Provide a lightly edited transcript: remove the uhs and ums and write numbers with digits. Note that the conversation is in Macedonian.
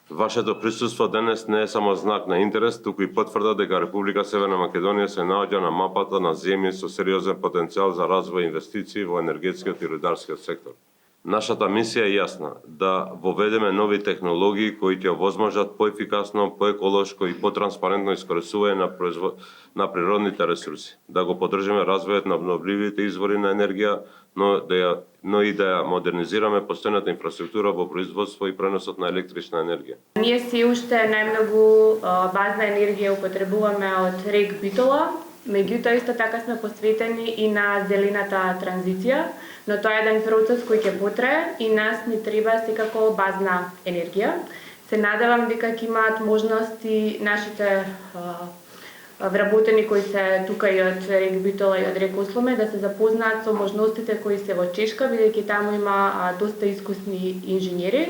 Вашето присуство денес не е само знак на интерес, туку и потврда дека Република Северна Македонија се наоѓа на мапата на земји со сериозен потенцијал за развој и инвестиции во енергетскиот и рударскиот сектор. Нашата мисија е јасна, да воведеме нови технологии кои ќе овозможат поефикасно, поеколошко и потранспарентно искористување на природните ресурси, да го поддржиме развојот на обновливите извори на енергија, но и да ја модернизираме постојната инфраструктура во производство и преносот на електрична енергија. Ние си уште најмногу базна енергија употребуваме од рек Битола, меѓутоа исто така сме посветени и на зелената транзиција, но тоа е еден процес кој ќе потрае и нас ни треба секако базна енергија. Се надевам дека ќе имаат можности нашите вработени кои се тука и од рек Битола и од рек Осломе да се запознаат со можностите кои се во Чешка, бидејќи таму има доста искусни инженери.